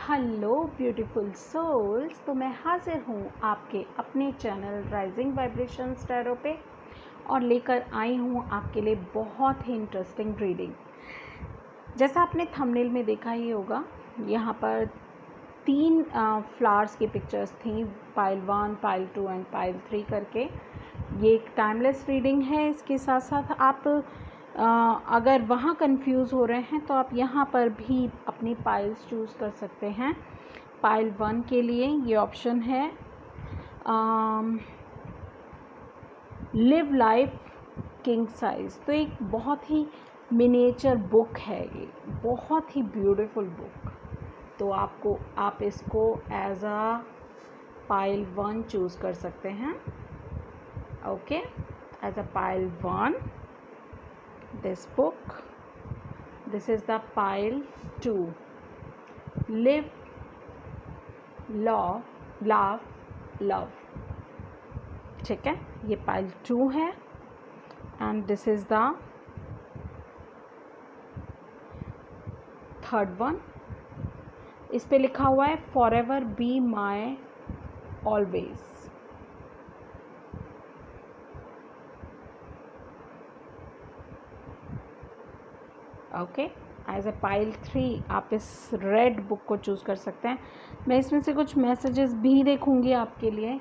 Hello beautiful souls. तो मैं हाजिर हूँ आपके अपने चैनल राइजिंग वाइब्रेशंस टैरो पे और लेकर आई हूँ आपके लिए बहुत ही इंटरेस्टिंग रीडिंग। जैसा आपने थंबनेल में देखा ही होगा, यहाँ पर 3 फ्लावर्स की पिक्चर्स थी, पाइल 1, पाइल 2 एंड पाइल 3 करके। ये एक टाइमलेस रीडिंग है। इसके साथ साथ आप अगर वहाँ कंफ्यूज हो रहे हैं तो आप यहाँ पर भी अपनी पाइल्स चूज़ कर सकते हैं। पाइल 1 के लिए ये ऑप्शन है लिव लाइफ किंग साइज। तो एक बहुत ही मिनिएचर बुक है, ये बहुत ही ब्यूटीफुल बुक। तो आप इसको एज अ पाइल 1 चूज़ कर सकते हैं। Okay, as a pile 1 this book. This is the pile 2, live, laugh, love। ठीक है, ये पाइल 2 है and this is the third one. इस पे लिखा हुआ है forever be my always. Okay, as a pile 3 आप इस रेड बुक को चूज़ कर सकते हैं। मैं इसमें से कुछ मैसेजेस भी देखूंगी आपके लिए,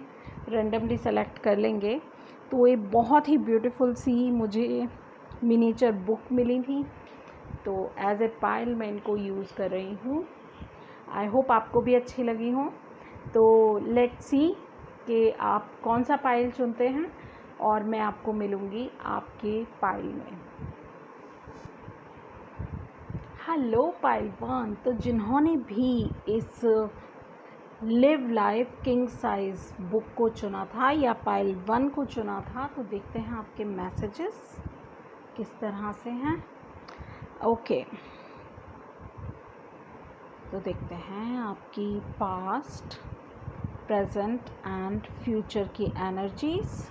रेंडमली सेलेक्ट कर लेंगे। तो ये बहुत ही ब्यूटीफुल सी मुझे मिनिएचर बुक मिली थी, तो एज ए पाइल मैं इनको यूज़ कर रही हूँ। आई होप आपको भी अच्छी लगी हो। तो लेट्स सी कि आप कौन सा पाइल चुनते हैं और मैं आपको मिलूँगी आपके पाइल में। Hello pile 1। तो जिन्होंने भी इस live life king size book को चुना था या पाइल 1 को चुना था, तो देखते हैं आपके मैसेजेस किस तरह से हैं। ओके, तो देखते हैं आपकी पास्ट, प्रेजेंट एंड फ्यूचर की एनर्जीज।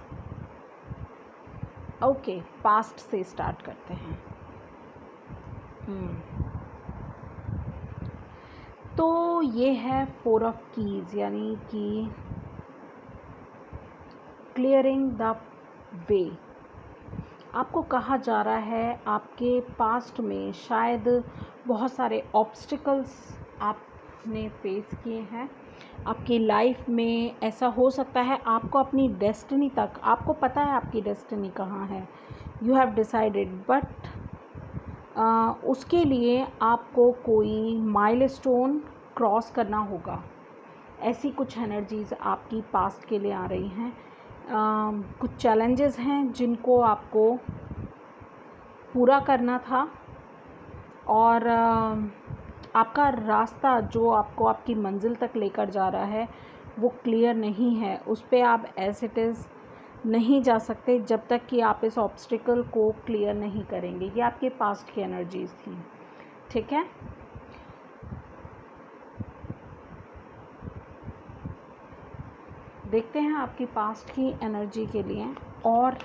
ओके, पास्ट से स्टार्ट करते हैं। तो ये है 4 ऑफ कीज, यानी कि क्लियरिंग द वे। आपको कहा जा रहा है आपके पास्ट में शायद बहुत सारे ऑब्स्टिकल्स आपने फेस किए हैं आपकी लाइफ में। ऐसा हो सकता है आपको अपनी डेस्टिनी तक, आपको पता है आपकी डेस्टिनी कहाँ है, यू हैव डिसाइडेड, बट उसके लिए आपको कोई माइलस्टोन क्रॉस करना होगा। ऐसी कुछ एनर्जीज़ आपकी पास्ट के लिए आ रही हैं। कुछ चैलेंजेस हैं जिनको आपको पूरा करना था और आपका रास्ता जो आपको आपकी मंजिल तक लेकर जा रहा है वो क्लियर नहीं है। उस पर आप एज इट इज़ नहीं जा सकते जब तक कि आप इस ऑब्स्टिकल को क्लियर नहीं करेंगे। ये आपके पास्ट की एनर्जीज थी, ठीक है। देखते हैं आपकी पास्ट की एनर्जी के लिए और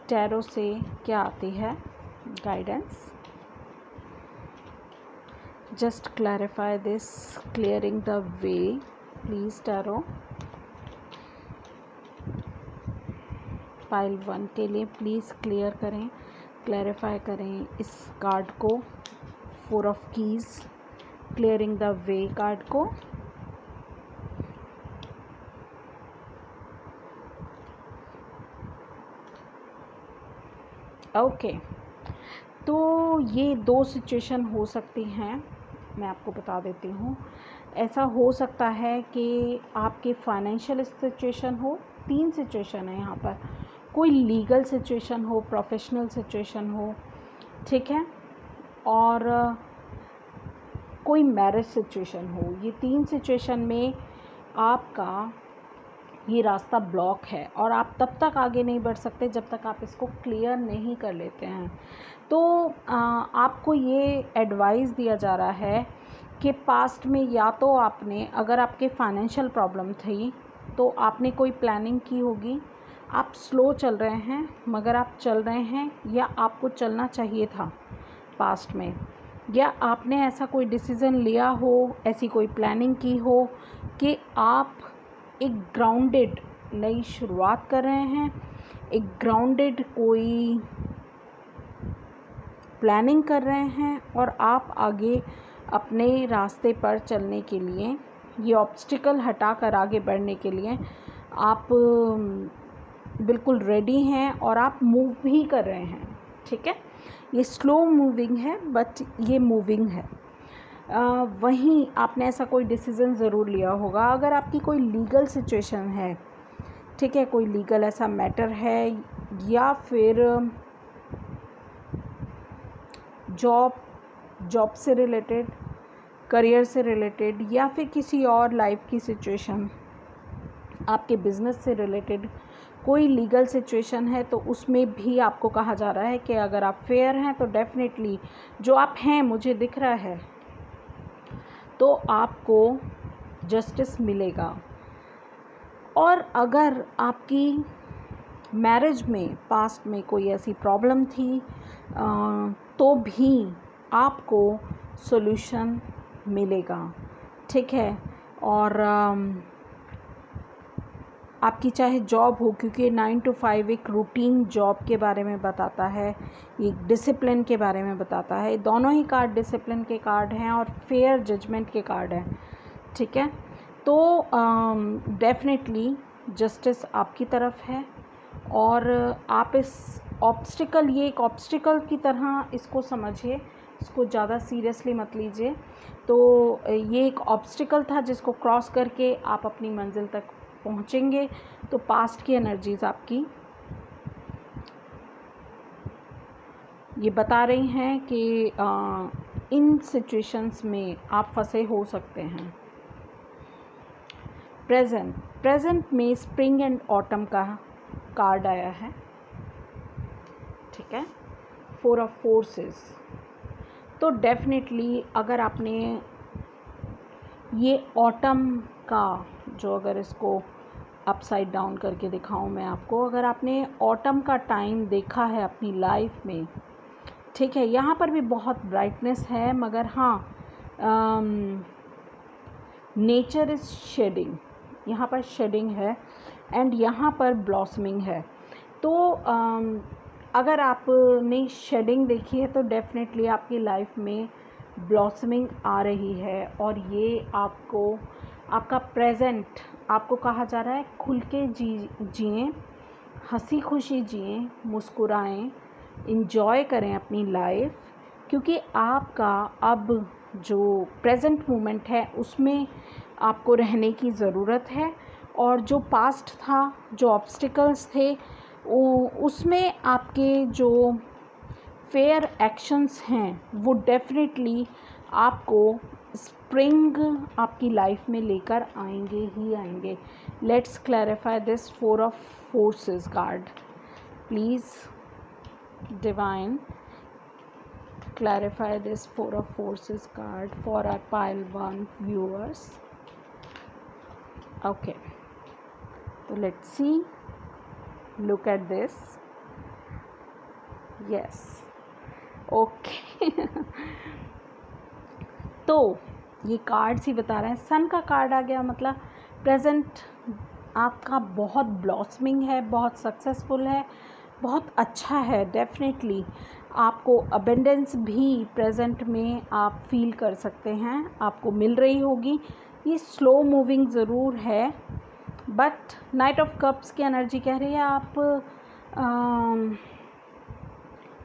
टैरो से क्या आती है guidance. Just clarify this, clearing the way please tarot. Pile 1 के लिए प्लीज़ क्लियर करें, क्लैरिफाई करें इस कार्ड को, 4 of keys, clearing the way card को। ओके, तो ये 2 सिचुएशन हो सकती हैं, मैं आपको बता देती हूँ। ऐसा हो सकता है कि आपके फाइनेंशियल सिचुएशन हो, 3 सिचुएशन है यहाँ पर। कोई लीगल सिचुएशन हो, प्रोफेशनल सिचुएशन हो, ठीक है, और कोई मैरिज सिचुएशन हो। ये 3 सिचुएशन में आपका ये रास्ता ब्लॉक है और आप तब तक आगे नहीं बढ़ सकते जब तक आप इसको क्लियर नहीं कर लेते हैं। तो आपको ये एडवाइस दिया जा रहा है कि पास्ट में या तो आपने, अगर आपके फाइनेंशियल प्रॉब्लम थी तो आपने कोई प्लानिंग की होगी, आप स्लो चल रहे हैं मगर आप चल रहे हैं, या आपको चलना चाहिए था पास्ट में। या आपने ऐसा कोई डिसीज़न लिया हो, ऐसी कोई प्लानिंग की हो कि आप एक ग्राउंडेड नई शुरुआत कर रहे हैं, एक ग्राउंडेड कोई प्लानिंग कर रहे हैं और आप आगे अपने रास्ते पर चलने के लिए, ये ऑब्स्टिकल हटाकर आगे बढ़ने के लिए आप बिल्कुल रेडी हैं और आप मूव भी कर रहे हैं। ठीक है, ये स्लो मूविंग है बट ये मूविंग है। वहीं आपने ऐसा कोई डिसीज़न ज़रूर लिया होगा। अगर आपकी कोई लीगल सिचुएशन है, ठीक है, कोई लीगल ऐसा मैटर है या फिर जॉब से रिलेटेड, करियर से रिलेटेड, या फिर किसी और लाइफ की सिचुएशन, आपके बिज़नेस से रिलेटेड कोई लीगल सिचुएशन है, तो उसमें भी आपको कहा जा रहा है कि अगर आप फेयर हैं तो डेफिनेटली जो आप हैं, मुझे दिख रहा है, तो आपको जस्टिस मिलेगा। और अगर आपकी मैरिज में पास्ट में कोई ऐसी प्रॉब्लम थी तो भी आपको सॉल्यूशन मिलेगा। ठीक है, और आपकी चाहे जॉब हो, क्योंकि 9 to 5 एक रूटीन जॉब के बारे में बताता है, एक डिसिप्लिन के बारे में बताता है। दोनों ही कार्ड डिसिप्लिन के कार्ड हैं और फेयर जजमेंट के कार्ड हैं। ठीक है, तो डेफिनेटली जस्टिस आपकी तरफ है और आप इस ऑब्स्टिकल, ये एक ऑब्स्टिकल की तरह इसको समझिए, इसको ज़्यादा सीरियसली मत लीजिए। तो ये एक ऑब्स्टिकल था जिसको क्रॉस करके आप अपनी मंजिल तक पहुँचेंगे। तो पास्ट की एनर्जीज़ आपकी ये बता रही हैं कि इन सिचुएशंस में आप फंसे हो सकते हैं। प्रेजेंट में स्प्रिंग एंड ऑटम का कार्ड आया है। ठीक है, 4 of Forces। तो डेफिनेटली अगर आपने ये ऑटम का, जो अगर इसको अपसाइड डाउन करके दिखाऊं मैं आपको, अगर आपने ऑटम का टाइम देखा है अपनी लाइफ में, ठीक है, यहाँ पर भी बहुत ब्राइटनेस है, मगर हाँ, नेचर इज़ शेडिंग, यहाँ पर शेडिंग है एंड यहाँ पर ब्लॉसमिंग है। तो अगर आपने शेडिंग देखी है तो डेफिनेटली आपकी लाइफ में ब्लॉसमिंग आ रही है और ये आपको, आपका प्रेजेंट, आपको कहा जा रहा है खुल के जिएं, हंसी खुशी जिएं, मुस्कुराएं, इंजॉय करें अपनी लाइफ, क्योंकि आपका अब जो प्रेजेंट मोमेंट है उसमें आपको रहने की ज़रूरत है। और जो पास्ट था, जो ऑब्स्टिकल्स थे, उसमें आपके जो फेयर एक्शंस हैं वो डेफिनेटली आपको स्प्रिंग आपकी लाइफ में लेकर आएंगे ही आएंगे। Let's clarify this 4 of Forces card. Please divine clarify this 4 of Forces card for our pile 1 viewers. Okay, so let's see, look at this. Yes, okay. तो ये कार्ड्स ही बता रहे हैं, सन का कार्ड आ गया, मतलब प्रेजेंट आपका बहुत ब्लॉसमिंग है, बहुत सक्सेसफुल है, बहुत अच्छा है। डेफिनेटली आपको अबेंडेंस भी प्रेजेंट में आप फील कर सकते हैं, आपको मिल रही होगी। ये स्लो मूविंग ज़रूर है बट नाइट ऑफ कप्स की एनर्जी कह रही है आप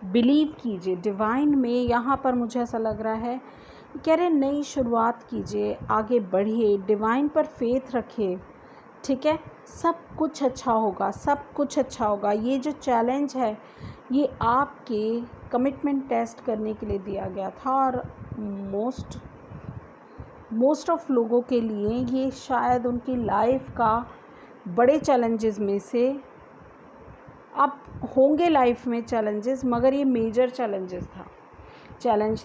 बिलीव कीजिए डिवाइन में। यहाँ पर मुझे ऐसा लग रहा है, कह रहे नई शुरुआत कीजिए, आगे बढ़िए, डिवाइन पर फेथ रखिए। ठीक है, सब कुछ अच्छा होगा, सब कुछ अच्छा होगा। ये जो चैलेंज है ये आपके कमिटमेंट टेस्ट करने के लिए दिया गया था और मोस्ट ऑफ लोगों के लिए ये शायद उनकी लाइफ का बड़े चैलेंजेस में से, अब होंगे लाइफ में चैलेंजेस, मगर ये मेजर चैलेंज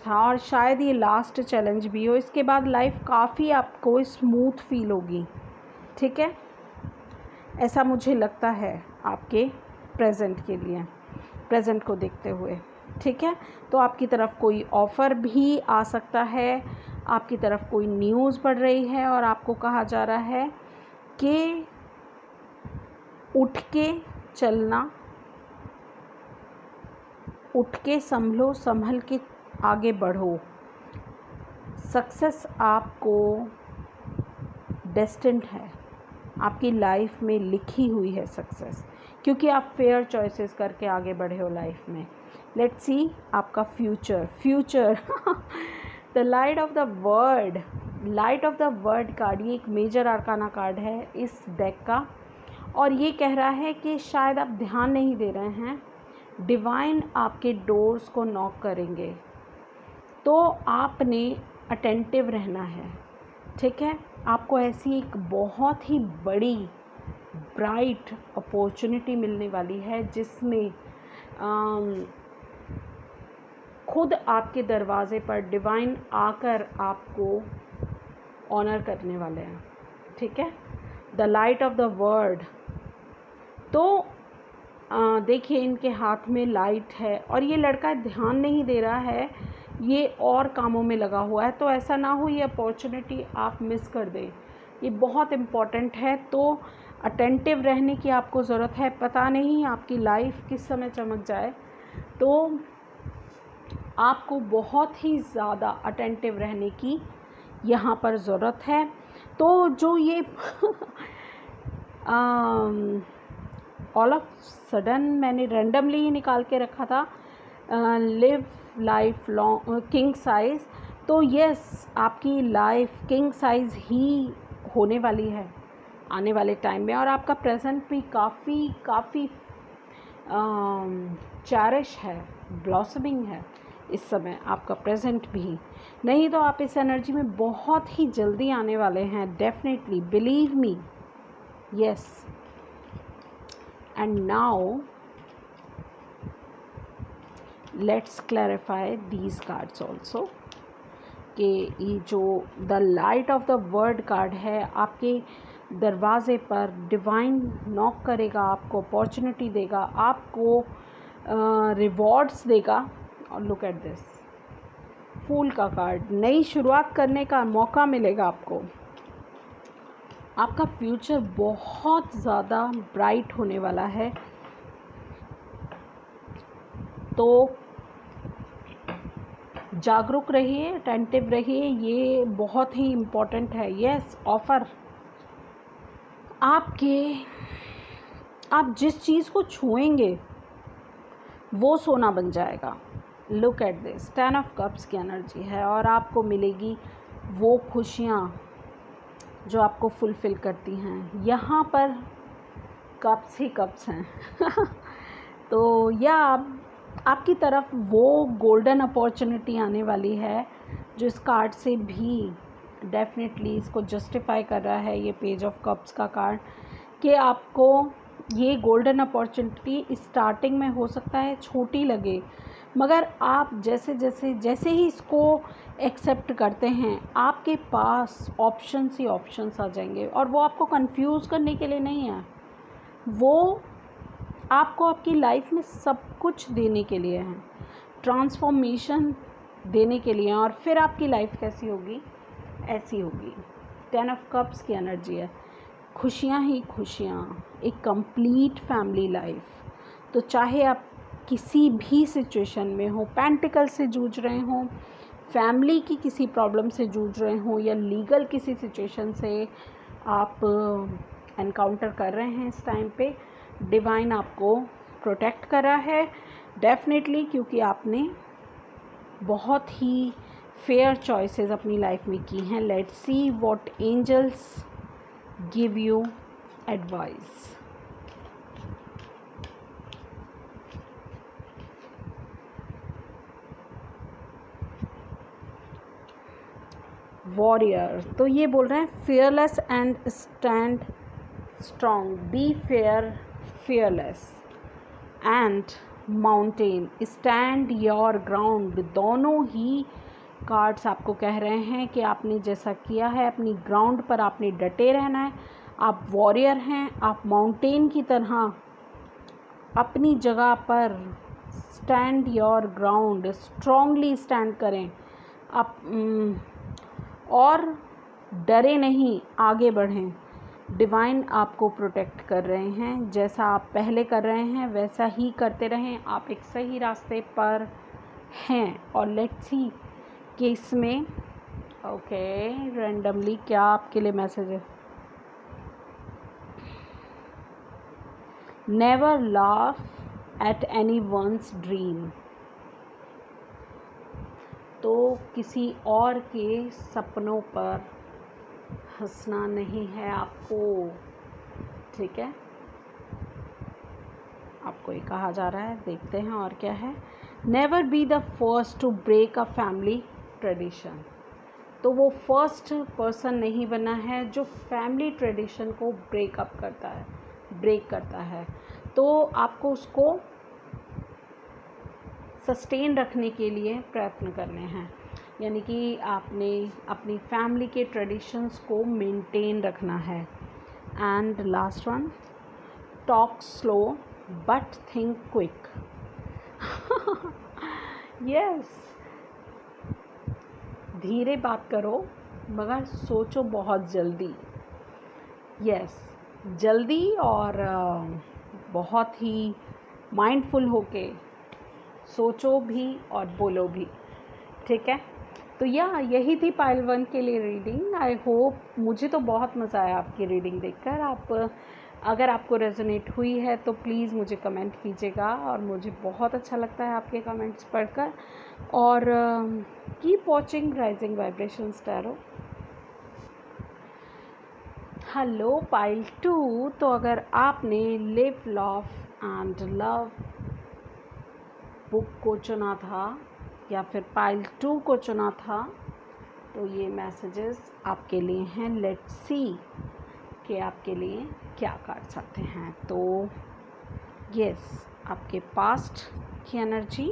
था और शायद ये लास्ट चैलेंज भी हो। इसके बाद लाइफ काफ़ी आपको स्मूथ फील होगी। ठीक है, ऐसा मुझे लगता है आपके प्रेजेंट के लिए, प्रेजेंट को देखते हुए। ठीक है। तो आपकी तरफ कोई ऑफ़र भी आ सकता है, आपकी तरफ कोई न्यूज़ पड़ रही है और आपको कहा जा रहा है कि उठ के चलना, उठ के संभलो, संभल के आगे बढ़ो। सक्सेस आपको डेस्टिन्ड है, आपकी लाइफ में लिखी हुई है सक्सेस, क्योंकि आप फेयर चॉइसेस करके आगे बढ़े हो लाइफ में। लेट्स सी आपका future the light of the word, light of the word card, ये एक मेजर आर्काना कार्ड है इस डेक का, और ये कह रहा है कि शायद आप ध्यान नहीं दे रहे हैं, डिवाइन आपके डोर्स को नॉक करेंगे, तो आपने अटेंटिव रहना है। ठीक है, आपको ऐसी एक बहुत ही बड़ी ब्राइट अपॉर्चुनिटी मिलने वाली है जिसमें खुद आपके दरवाज़े पर डिवाइन आकर आपको ऑनर करने वाले हैं। ठीक है, the light of the word. तो देखिए इनके हाथ में लाइट है और ये लड़का ध्यान नहीं दे रहा है, ये और कामों में लगा हुआ है, तो ऐसा ना हो ये अपॉर्चुनिटी आप मिस कर दें। ये बहुत इम्पॉर्टेंट है, तो अटेंटिव रहने की आपको ज़रूरत है। पता नहीं आपकी लाइफ किस समय चमक जाए, तो आपको बहुत ही ज़्यादा अटेंटिव रहने की यहाँ पर ज़रूरत है। तो जो ये ऑल ऑफ सडन मैंने रैंडमली ही निकाल के रखा था, live life long king size, तो यस आपकी लाइफ किंग साइज़ ही होने वाली है आने वाले टाइम में, और आपका प्रेजेंट भी काफ़ी चैरिश है, ब्लॉसमिंग है इस समय आपका प्रेजेंट भी। नहीं तो आप इस एनर्जी में बहुत ही जल्दी आने वाले हैं, definitely, believe me, yes. And now let's clarify these cards also, कि ये जो the light of the word card है, आपके दरवाज़े पर डिवाइन नॉक करेगा, आपको अपॉर्चुनिटी देगा, आपको रिवॉर्ड्स देगा। और लुक एट दिस फूल का कार्ड, नई शुरुआत करने का मौका मिलेगा आपको। आपका फ्यूचर बहुत ज़्यादा ब्राइट होने वाला है, तो जागरूक रहिए, अटेंटिव रहिए, ये बहुत ही इम्पोर्टेंट है। यस, ऑफ़र आप जिस चीज़ को छुएंगे वो सोना बन जाएगा। Look at this 10 of cups की एनर्जी है, और आपको मिलेगी वो खुशियाँ जो आपको फुलफ़िल करती हैं। यहाँ पर कप्स ही कप्स हैं तो या आपकी तरफ वो गोल्डन अपॉर्चुनिटी आने वाली है जो इस कार्ड से भी डेफिनेटली इसको जस्टिफाई कर रहा है, ये पेज ऑफ कप्स का कार्ड, कि आपको ये गोल्डन अपॉर्चुनिटी स्टार्टिंग में हो सकता है छोटी लगे, मगर आप जैसे ही इसको एक्सेप्ट करते हैं, आपके पास ऑप्शंस ही ऑप्शंस आ जाएंगे, और वो आपको कंफ्यूज करने के लिए नहीं है, वो आपको आपकी लाइफ में सब कुछ देने के लिए हैं, ट्रांसफॉर्मेशन देने के लिए हैं, और फिर आपकी लाइफ कैसी होगी, ऐसी होगी। 10 ऑफ कप्स की एनर्जी है, खुशियाँ ही खुशियाँ, एक कंप्लीट फैमिली लाइफ। तो चाहे आप किसी भी सिचुएशन में हो, पेंटिकल से जूझ रहे हों, फैमिली की किसी प्रॉब्लम से जूझ रहे हों, या लीगल किसी सिचुएशन से आप एनकाउंटर कर रहे हैं, इस टाइम पे डिवाइन आपको प्रोटेक्ट कर रहा है डेफिनेटली, क्योंकि आपने बहुत ही फेयर चॉइसेस अपनी लाइफ में की हैं। Let's see what angels give you advice. Warrior, तो ये बोल रहे हैं fearless and stand strong, be fearless and mountain, stand your ground. दोनों ही कार्ड्स आपको कह रहे हैं कि आपने जैसा किया है अपनी ग्राउंड पर आपने डटे रहना है। आप वॉरियर हैं, आप माउंटेन की तरह अपनी जगह पर stand your ground, strongly stand करें आप, और डरे नहीं, आगे बढ़ें। डिवाइन आपको प्रोटेक्ट कर रहे हैं, जैसा आप पहले कर रहे हैं वैसा ही करते रहें, आप एक सही रास्ते पर हैं। और लेट्स सी कि इसमें ओके रैंडमली क्या आपके लिए मैसेज है। Never laugh at anyone's dream, तो किसी और के सपनों पर हंसना नहीं है आपको, ठीक है। आपको ये कहा जा रहा है, देखते हैं और क्या है। Never be the first to break a family tradition, तो वो फर्स्ट पर्सन नहीं बना है जो फैमिली ट्रेडिशन को ब्रेक करता है। तो आपको उसको सस्टेन रखने के लिए प्रयत्न करने हैं, यानी कि आपने अपनी फैमिली के ट्रेडिशंस को मेंटेन रखना है। And last one, talk slow but think quick. Yes, धीरे बात करो मगर सोचो बहुत जल्दी। यस, जल्दी और बहुत ही माइंडफुल होके सोचो भी और बोलो भी, ठीक है। तो यही थी पाइल 1 के लिए रीडिंग। आई होप, मुझे तो बहुत मज़ा आया आपकी रीडिंग देखकर। अगर आपको रेजोनेट हुई है तो प्लीज़ मुझे कमेंट कीजिएगा, और मुझे बहुत अच्छा लगता है आपके कमेंट्स पढ़कर। और keep watching rising vibrations tarot. Hello pile 2, तो अगर आपने live love and love book को चुना था या फिर पाइल 2 को चुना था, तो ये मैसेजेस आपके लिए हैं। लेट्स सी कि आपके लिए क्या कार्ड्स आते हैं। तो यस, आपके पास्ट की एनर्जी,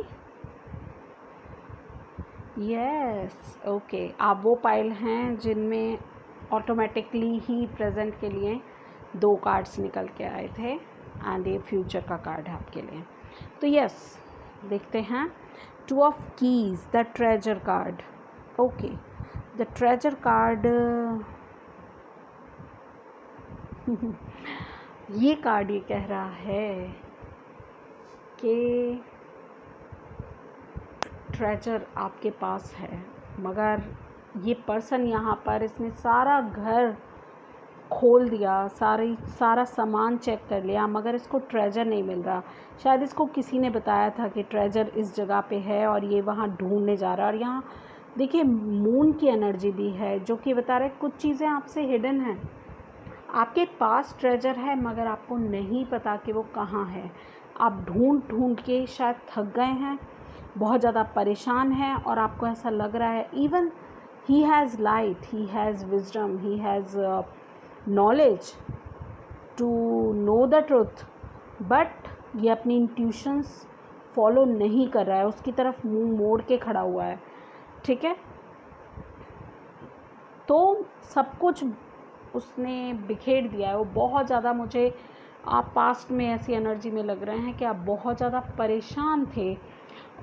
यस ओके, आप वो पाइल हैं जिनमें ऑटोमेटिकली ही प्रेजेंट के लिए 2 कार्ड्स निकल के आए थे, एंड ये फ्यूचर का कार्ड है आपके लिए। तो यस, देखते हैं। 2 of keys, the treasure card. Okay, the treasure card ये कार्ड ये कह रहा है कि ट्रेजर आपके पास है, मगर ये पर्सन यहाँ पर इसने सारा घर खोल दिया, सारा सामान चेक कर लिया, मगर इसको ट्रेजर नहीं मिल रहा। शायद इसको किसी ने बताया था कि ट्रेजर इस जगह पे है और ये वहाँ ढूंढने जा रहा है। और यहाँ देखिए मून की एनर्जी भी है जो कि बता रहा है कुछ चीज़ें आपसे हिडन हैं। आपके पास ट्रेजर है मगर आपको नहीं पता कि वो कहाँ है। आप ढूंढ के शायद थक गए हैं, बहुत ज़्यादा परेशान हैं, और आपको ऐसा लग रहा है even he has light, he has wisdom, he has knowledge to know the truth, but ये अपनी इंट्यूशंस फॉलो नहीं कर रहा है, उसकी तरफ मुंह मोड़ के खड़ा हुआ है, ठीक है। तो सब कुछ उसने बिखेर दिया है। वो बहुत ज़्यादा, मुझे आप पास्ट में ऐसी एनर्जी में लग रहे हैं कि आप बहुत ज़्यादा परेशान थे,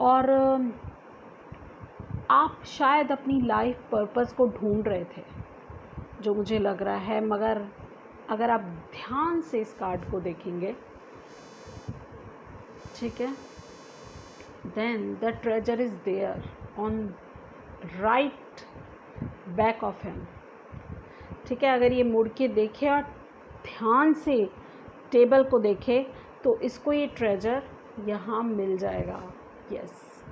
और आप शायद अपनी लाइफ पर्पस को ढूंढ रहे थे, जो मुझे लग रहा है। मगर अगर आप ध्यान से इस कार्ड को देखेंगे, ठीक है, then the treasure is there on right back of him, ठीक है। अगर ये मुड़ के देखे और ध्यान से टेबल को देखे तो इसको ये ट्रेजर यहाँ मिल जाएगा। यस,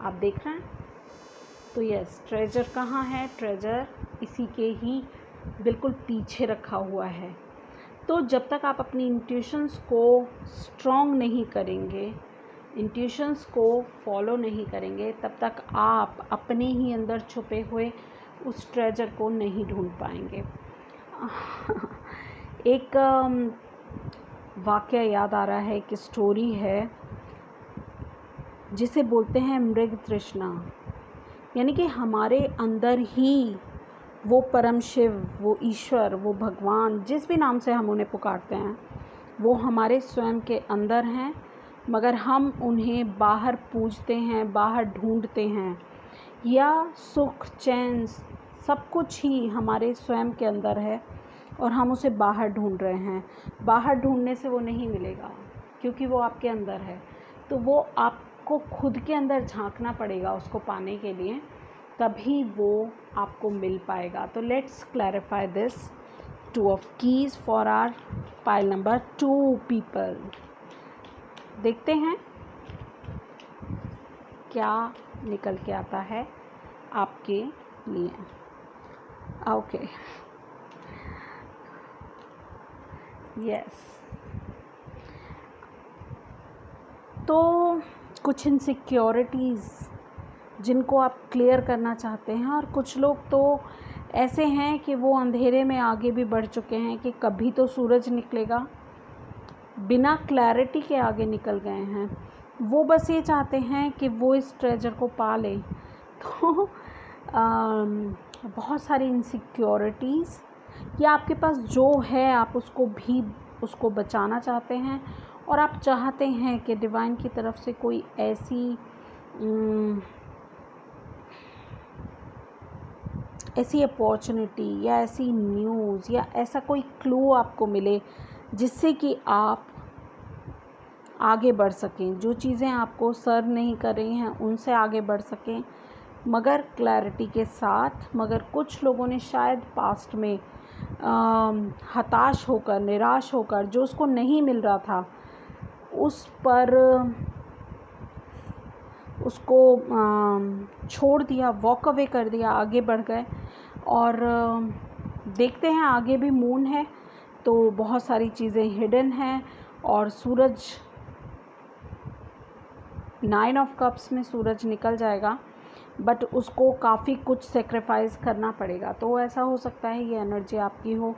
आप देख रहे हैं। तो यस, ट्रेजर कहाँ है? ट्रेजर इसी के ही बिल्कुल पीछे रखा हुआ है। तो जब तक आप अपनी इंट्यूशंस को स्ट्रॉन्ग नहीं करेंगे, इंट्यूशंस को फॉलो नहीं करेंगे, तब तक आप अपने ही अंदर छुपे हुए उस ट्रेजर को नहीं ढूंढ पाएंगे। एक वाक़या याद आ रहा है, एक स्टोरी है जिसे बोलते हैं मृग तृष्णा, यानी कि हमारे अंदर ही वो परम शिव, वो ईश्वर, वो भगवान, जिस भी नाम से हम उन्हें पुकारते हैं, वो हमारे स्वयं के अंदर हैं, मगर हम उन्हें बाहर पूजते हैं, बाहर ढूंढते हैं, या सुख चैन सब कुछ ही हमारे स्वयं के अंदर है और हम उसे बाहर ढूंढ रहे हैं। बाहर ढूंढने से वो नहीं मिलेगा क्योंकि वो आपके अंदर है। तो वो आपको खुद के अंदर झांकना पड़ेगा उसको पाने के लिए, तभी वो आपको मिल पाएगा। तो let's clarify this. 2 of keys for our pile number 2 people। देखते हैं क्या निकल के आता है आपके लिए। Okay, yes. तो कुछ इनसिक्योरिटीज़ जिनको आप क्लियर करना चाहते हैं, और कुछ लोग तो ऐसे हैं कि वो अंधेरे में आगे भी बढ़ चुके हैं कि कभी तो सूरज निकलेगा, बिना क्लैरिटी के आगे निकल गए हैं। वो बस ये चाहते हैं कि वो इस ट्रेजर को पा लें। तो बहुत सारी इनसिक्योरिटीज़, या आपके पास जो है आप उसको बचाना चाहते हैं, और आप चाहते हैं कि डिवाइन की तरफ से कोई ऐसी अपॉर्चुनिटी या ऐसी न्यूज़ या ऐसा कोई क्लू आपको मिले जिससे कि आप आगे बढ़ सकें, जो चीज़ें आपको सर्व नहीं कर रही हैं उनसे आगे बढ़ सकें, मगर क्लैरिटी के साथ। मगर कुछ लोगों ने शायद पास्ट में हताश होकर, निराश होकर, जो उसको नहीं मिल रहा था उस पर उसको छोड़ दिया, वॉक अवे कर दिया, आगे बढ़ गए। और देखते हैं आगे भी मून है तो बहुत सारी चीज़ें हिडन हैं, और सूरज 9 ऑफ कप्स में सूरज निकल जाएगा, बट उसको काफ़ी कुछ सेक्रीफाइस करना पड़ेगा। तो ऐसा हो सकता है ये एनर्जी आपकी हो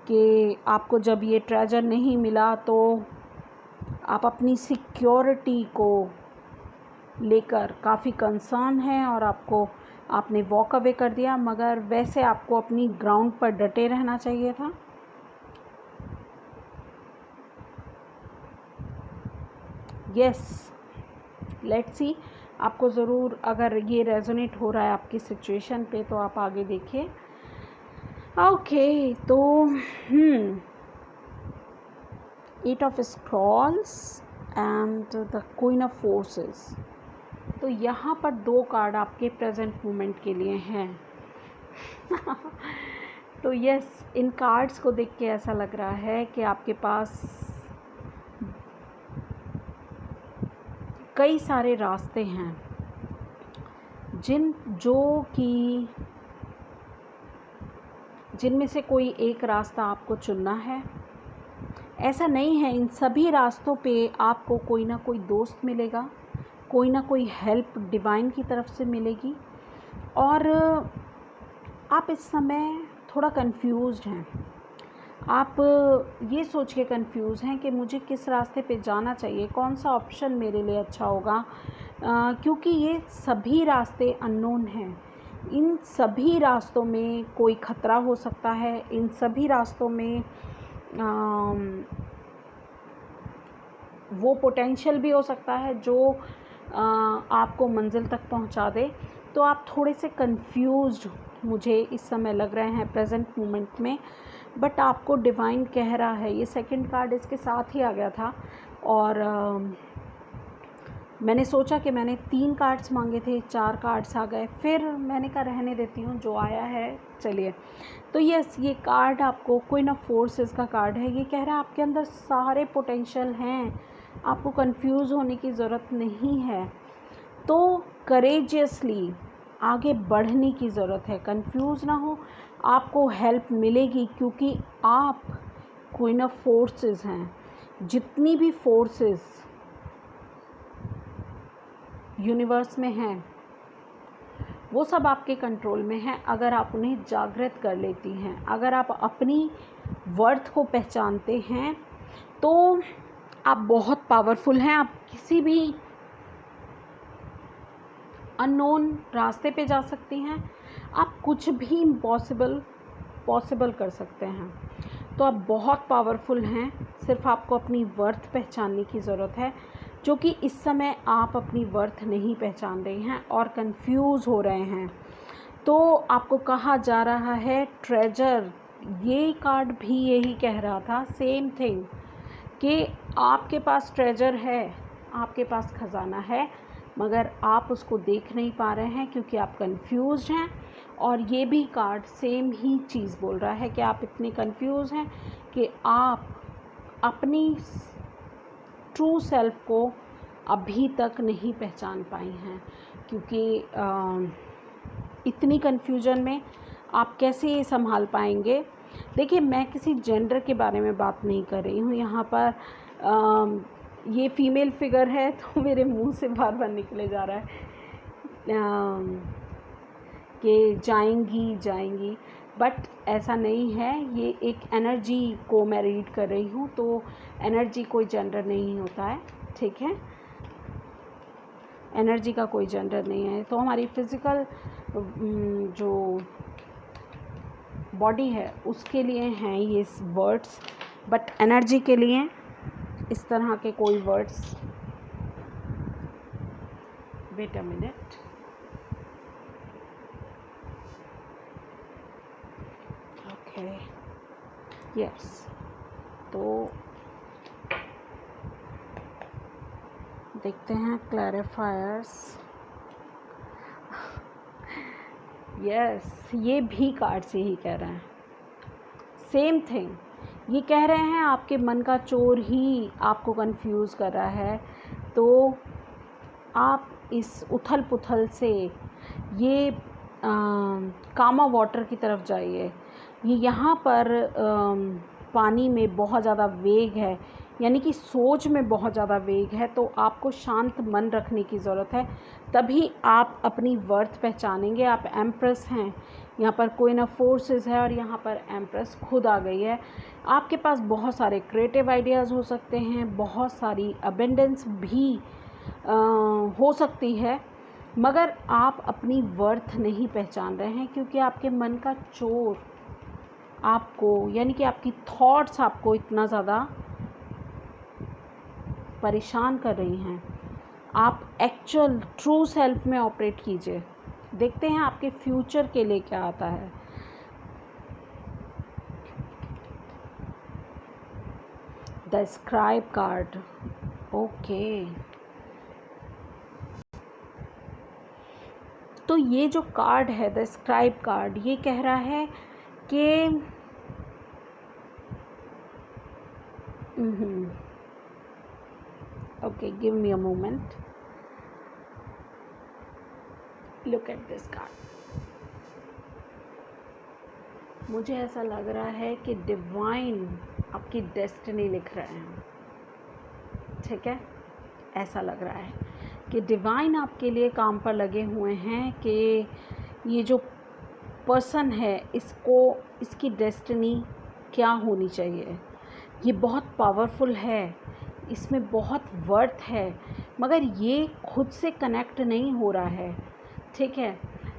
कि आपको जब ये ट्रेजर नहीं मिला तो आप अपनी सिक्योरिटी को लेकर काफ़ी कंसर्न हैं और आपने वॉक अवे कर दिया, मगर वैसे आपको अपनी ग्राउंड पर डटे रहना चाहिए था। Yes, let's see. आपको ज़रूर, अगर ये रेजोनेट हो रहा है आपकी सिचुएशन पे, तो आप आगे देखिए। ओके, तो 8 of Scrolls and the queen of forces. तो यहाँ पर 2 कार्ड आपके प्रेजेंट मोमेंट के लिए हैं। तो यस, इन कार्ड्स को देख के ऐसा लग रहा है कि आपके पास कई सारे रास्ते हैं जिनमें से कोई एक रास्ता आपको चुनना है। ऐसा नहीं है, इन सभी रास्तों पे आपको कोई ना कोई दोस्त मिलेगा, कोई ना कोई हेल्प डिवाइन की तरफ से मिलेगी, और आप इस समय थोड़ा कंफ्यूज्ड हैं। आप ये सोच के कंफ्यूज हैं कि मुझे किस रास्ते पे जाना चाहिए, कौन सा ऑप्शन मेरे लिए अच्छा होगा, क्योंकि ये सभी रास्ते अननोन हैं। इन सभी रास्तों में कोई ख़तरा हो सकता है, इन सभी रास्तों में वो पोटेंशियल भी हो सकता है जो आपको मंजिल तक पहुंचा दे। तो आप थोड़े से कंफ्यूज्ड मुझे इस समय लग रहे हैं प्रेजेंट मोमेंट में, बट आपको डिवाइन कह रहा है, ये सेकंड कार्ड इसके साथ ही आ गया था, और मैंने सोचा कि मैंने 3 कार्ड्स मांगे थे, 4 कार्ड्स आ गए, फिर मैंने कहा रहने देती हूँ, जो आया है चलिए। तो यस, ये कार्ड आपको क्वीन ऑफ फोर्सेस का कार्ड है। ये कह रहा है आपके अंदर सारे पोटेंशियल हैं, आपको कंफ्यूज होने की ज़रूरत नहीं है। तो करेजियसली आगे बढ़ने की ज़रूरत है, कंफ्यूज ना हो, आपको हेल्प मिलेगी, क्योंकि आप क्वीन ऑफ फोर्सेस हैं। जितनी भी फोर्सेस यूनिवर्स में हैं वो सब आपके कंट्रोल में हैं, अगर आप उन्हें जागृत कर लेती हैं। अगर आप अपनी वर्थ को पहचानते हैं तो आप बहुत पावरफुल हैं। आप किसी भी अननोन रास्ते पे जा सकती हैं, आप कुछ भी पॉसिबल कर सकते हैं। तो आप बहुत पावरफुल हैं, सिर्फ आपको अपनी वर्थ पहचानने की ज़रूरत है। जो कि इस समय आप अपनी वर्थ नहीं पहचान रहे हैं और कंफ्यूज हो रहे हैं। तो आपको कहा जा रहा है ट्रेजर, ये कार्ड भी यही कह रहा था, सेम थिंग, कि आपके पास ट्रेजर है, आपके पास ख़जाना है, मगर आप उसको देख नहीं पा रहे हैं क्योंकि आप कंफ्यूज हैं। और ये भी कार्ड सेम ही चीज़ बोल रहा है कि आप इतने कंफ्यूज हैं कि आप अपनी ट्रू सेल्फ को अभी तक नहीं पहचान पाई हैं, क्योंकि इतनी कन्फ्यूजन में आप कैसे ये संभाल पाएंगे। देखिए, मैं किसी जेंडर के बारे में बात नहीं कर रही हूँ यहाँ पर। ये फीमेल फिगर है तो मेरे मुंह से बार बार निकले जा रहा है कि जाएंगी, बट ऐसा नहीं है। ये एक एनर्जी को मैं रीड कर रही हूँ, तो एनर्जी कोई जेंडर नहीं होता है, ठीक है। एनर्जी का कोई जेंडर नहीं है। तो हमारी फिज़िकल जो बॉडी है उसके लिए हैं ये वर्ड्स, बट एनर्जी के लिए इस तरह के कोई words. Wait a minute, okay, yes. तो देखते हैं क्लैरिफायर्स। यस, ये भी कार्ड से ही कह रहे हैं सेम थिंग। ये कह रहे हैं आपके मन का चोर ही आपको कंफ्यूज कर रहा है। तो आप इस उथल पुथल से ये कामा वाटर की तरफ जाइए। ये यहाँ पर पानी में बहुत ज़्यादा वेग है, यानी कि सोच में बहुत ज़्यादा वेग है। तो आपको शांत मन रखने की ज़रूरत है, तभी आप अपनी वर्थ पहचानेंगे। आप एम्प्रेस हैं, यहाँ पर कोई ना फोर्सेस है और यहाँ पर एम्प्रेस खुद आ गई है। आपके पास बहुत सारे क्रिएटिव आइडियाज़ हो सकते हैं, बहुत सारी अबेंडेंस भी हो सकती है, मगर आप अपनी वर्थ नहीं पहचान रहे हैं क्योंकि आपके मन का चोर आपको, यानी कि आपकी थॉट्स आपको इतना ज़्यादा परेशान कर रही हैं। आप एक्चुअल ट्रू सेल्फ में ऑपरेट कीजिए। देखते हैं आपके फ्यूचर के लिए क्या आता है। The scribe card, okay. तो ये जो कार्ड है द स्क्राइब कार्ड, ये कह रहा है कि okay, give me a moment, look at this card. मुझे ऐसा लग रहा है कि डिवाइन आपकी डेस्टिनी लिख रहे हैं, ठीक है। ऐसा लग रहा है कि डिवाइन आपके लिए काम पर लगे हुए हैं कि ये जो पर्सन है इसकी डेस्टिनी क्या होनी चाहिए। ये बहुत पावरफुल है, इसमें बहुत वर्थ है, मगर ये खुद से कनेक्ट नहीं हो रहा है, ठीक है।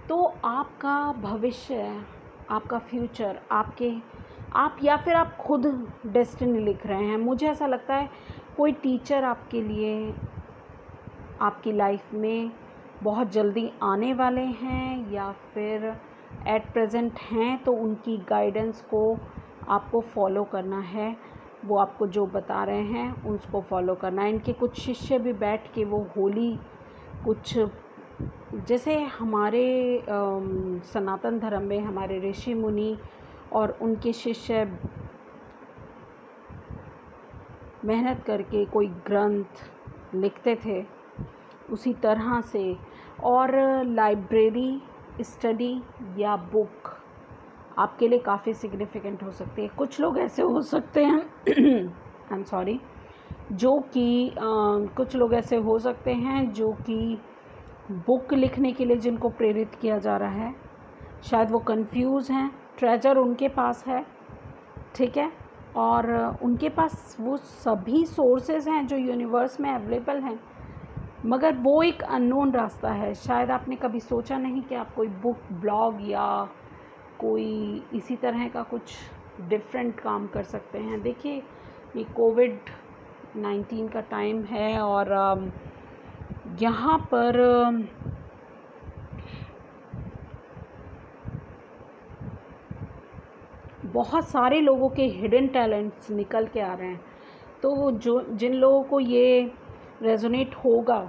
तो आपका भविष्य, आपका फ्यूचर, आप या फिर आप खुद डेस्टिनी लिख रहे हैं। मुझे ऐसा लगता है कोई टीचर आपके लिए आपकी लाइफ में बहुत जल्दी आने वाले हैं, या फिर एट प्रेजेंट हैं, तो उनकी गाइडेंस को आपको फॉलो करना है। वो आपको जो बता रहे हैं उसको फॉलो करना है। इनके कुछ शिष्य भी बैठ के वो होली, कुछ जैसे हमारे सनातन धर्म में हमारे ऋषि मुनि और उनके शिष्य मेहनत करके कोई ग्रंथ लिखते थे, उसी तरह से। और लाइब्रेरी स्टडी या बुक आपके लिए काफ़ी सिग्निफिकेंट हो सकती है। कुछ लोग ऐसे हो सकते हैं आई एम सॉरी, जो कि कुछ लोग ऐसे हो सकते हैं जो कि बुक लिखने के लिए जिनको प्रेरित किया जा रहा है, शायद वो कंफ्यूज हैं। ट्रेजर उनके पास है, ठीक है, और उनके पास वो सभी सोर्सेज हैं जो यूनिवर्स में अवेलेबल हैं, मगर वो एक अननोन रास्ता है। शायद आपने कभी सोचा नहीं कि आप कोई बुक, ब्लॉग या कोई इसी तरह का कुछ डिफरेंट काम कर सकते हैं। देखिए, ये कोविड कोविड-19 का टाइम है और यहाँ पर बहुत सारे लोगों के हिडन टैलेंट्स निकल के आ रहे हैं। तो जो जिन लोगों को ये रेजोनेट होगा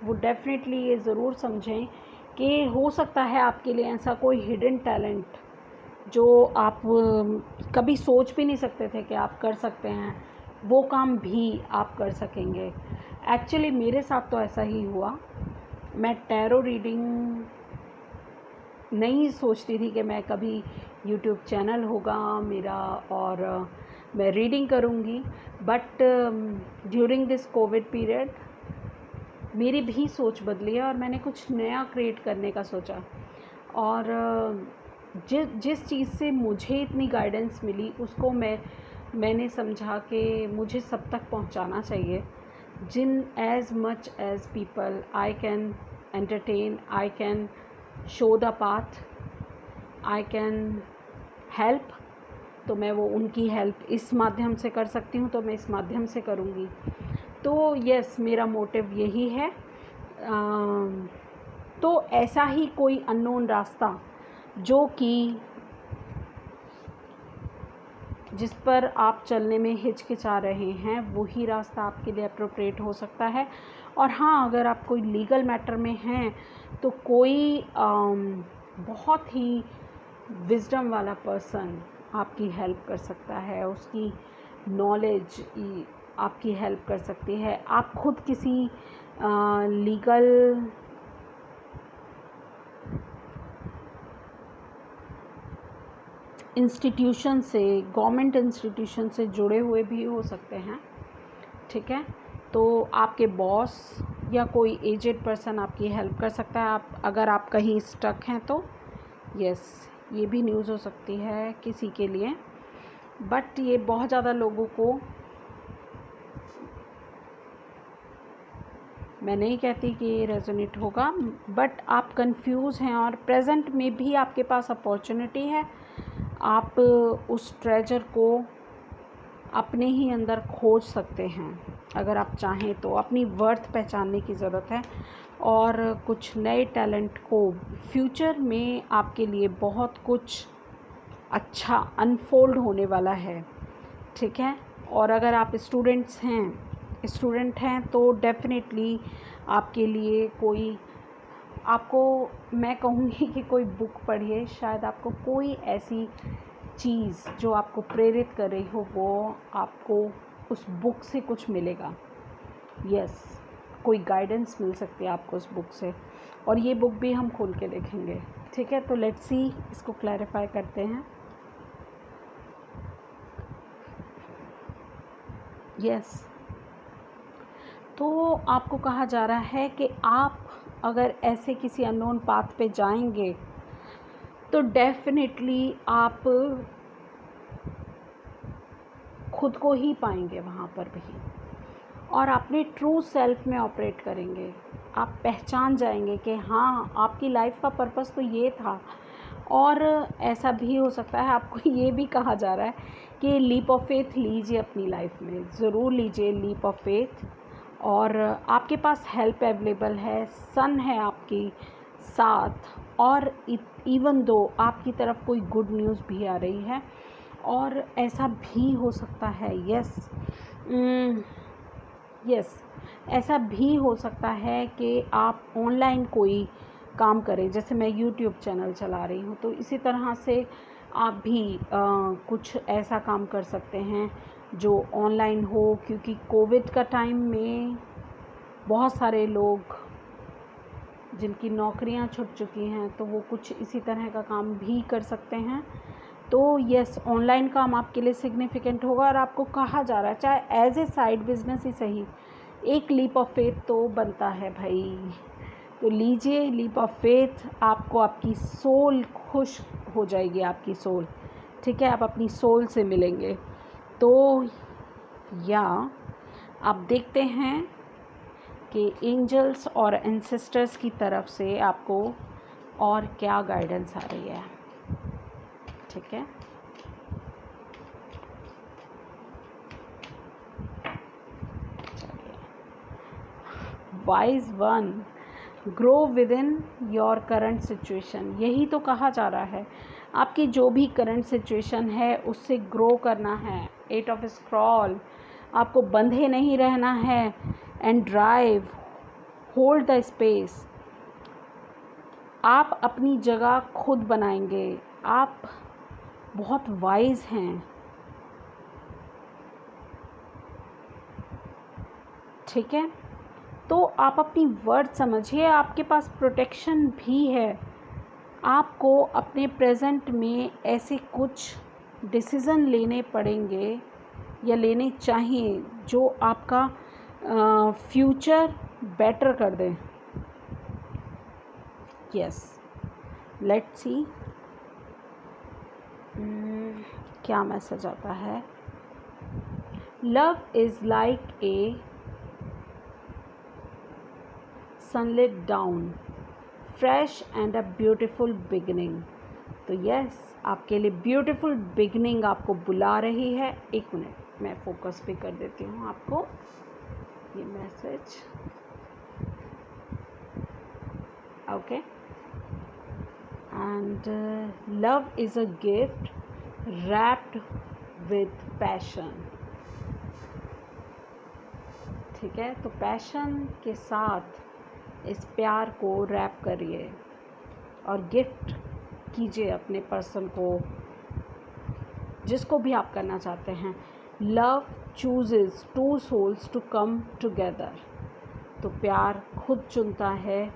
वो डेफिनेटली ये ज़रूर समझें कि हो सकता है आपके लिए ऐसा कोई हिडन टैलेंट जो आप कभी सोच भी नहीं सकते थे कि आप कर सकते हैं, वो काम भी आप कर सकेंगे। एक्चुअली मेरे साथ तो ऐसा ही हुआ। मैं टैरो रीडिंग नहीं सोचती थी कि मैं कभी यूट्यूब चैनल होगा मेरा और मैं रीडिंग करूँगी, but during this Covid period मेरी भी सोच बदली है और मैंने कुछ नया क्रिएट करने का सोचा। और जिस चीज़ से मुझे इतनी गाइडेंस मिली उसको मैंने समझा कि मुझे सब तक पहुंचाना चाहिए। जिन as much as people I can entertain, I can show the path, I can help, तो मैं वो उनकी हेल्प इस माध्यम से कर सकती हूँ तो मैं इस माध्यम से करूँगी। तो यस, मेरा मोटिव यही है। तो ऐसा ही कोई अननोन रास्ता जो कि जिस पर आप चलने में हिचकिचा रहे हैं वही रास्ता आपके लिए अप्रोप्रिएट हो सकता है। और हाँ, अगर आप कोई लीगल मैटर में हैं तो कोई बहुत ही विजडम वाला पर्सन आपकी हेल्प कर सकता है, उसकी नॉलेज आपकी हेल्प कर सकती है। आप खुद किसी लीगल इंस्टीट्यूशन से, गवर्नमेंट इंस्टीट्यूशन से जुड़े हुए भी हो सकते हैं, ठीक है। तो आपके बॉस या कोई एजेड पर्सन आपकी हेल्प कर सकता है। अगर आप कहीं स्टक हैं तो यस, ये भी न्यूज़ हो सकती है किसी के लिए, बट ये बहुत ज़्यादा लोगों को, मैं नहीं कहती कि ये रेजोनेट होगा, बट आप कंफ्यूज हैं और प्रेजेंट में भी आपके पास अपॉर्चुनिटी है। आप उस ट्रेजर को अपने ही अंदर खोज सकते हैं अगर आप चाहें तो। अपनी वर्थ पहचानने की ज़रूरत है और कुछ नए टैलेंट को फ्यूचर में आपके लिए बहुत कुछ अच्छा अनफोल्ड होने वाला है, ठीक है। और अगर आप स्टूडेंट हैं तो डेफिनेटली आपके लिए कोई, आपको मैं कहूँगी कि कोई बुक पढ़िए, शायद आपको कोई ऐसी चीज़ जो आपको प्रेरित कर रही हो वो आपको उस बुक से कुछ मिलेगा। यस, कोई गाइडेंस मिल सकती है आपको उस बुक से, और ये बुक भी हम खोल के देखेंगे, ठीक है। तो लेट्स सी, इसको क्लैरिफाई करते हैं। यस, तो आपको कहा जा रहा है कि आप अगर ऐसे किसी अननोन पाथ पे जाएंगे तो डेफिनेटली आप खुद को ही पाएंगे वहाँ पर भी, और अपने ट्रू सेल्फ में ऑपरेट करेंगे। आप पहचान जाएंगे कि हाँ, आपकी लाइफ का पर्पस तो ये था। और ऐसा भी हो सकता है, आपको ये भी कहा जा रहा है कि लीप ऑफ फेथ लीजिए अपनी लाइफ में, ज़रूर लीजिए लीप ऑफ फेथ। और आपके पास हेल्प अवेलेबल है, सन है आपकी साथ, और इवन दो आपकी तरफ कोई गुड न्यूज़ भी आ रही है। और ऐसा भी हो सकता है, यस, ऐसा भी हो सकता है कि आप ऑनलाइन कोई काम करें। जैसे मैं यूट्यूब चैनल चला रही हूँ, तो इसी तरह से आप भी कुछ ऐसा काम कर सकते हैं जो ऑनलाइन हो, क्योंकि कोविड का टाइम में बहुत सारे लोग जिनकी नौकरियां छूट चुकी हैं तो वो कुछ इसी तरह का काम भी कर सकते हैं। तो यस, ऑनलाइन काम आपके लिए सिग्निफिकेंट होगा। और आपको कहा जा रहा है, चाहे एज ए साइड बिजनेस ही सही, एक लीप ऑफ फेथ तो बनता है भाई। तो लीजिए लीप ऑफ फेथ, आपको आपकी सोल खुश हो जाएगी, आपकी सोल, ठीक है। आप अपनी सोल से मिलेंगे। तो या आप देखते हैं कि एंजल्स और एंसेस्टर्स की तरफ से आपको और क्या गाइडेंस आ रही है, ठीक है। Wise one, grow with in your current situation. यही तो कहा जा रहा है, आपकी जो भी करंट सिचुएशन है उससे ग्रो करना है। 8 ऑफ स्क्रॉल, आपको बंधे नहीं रहना है। And drive, hold the space, आप अपनी जगह खुद बनाएंगे। आप बहुत वाइज हैं, ठीक है। तो आप अपनी वर्ड समझिए, आपके पास प्रोटेक्शन भी है। आपको अपने प्रेजेंट में ऐसे कुछ डिसीज़न लेने पड़ेंगे या लेने चाहिए जो आपका फ्यूचर बेटर कर दें। यस, लेट्स सी क्या मैसेज आता है। Love is like a sunlit down, fresh and a beautiful beginning। तो यस, आपके लिए ब्यूटीफुल बिगनिंग आपको बुला रही है। एक मिनट, मैं फोकस भी कर देती हूँ आपको ये message. Okay, and love is a gift wrapped with passion. ठीक है, तो पैशन के साथ इस प्यार को रैप करिए और गिफ्ट कीजिए अपने पर्सन को, जिसको भी आप करना चाहते हैं। Love chooses two souls to come together. तो प्यार खुद चुनता है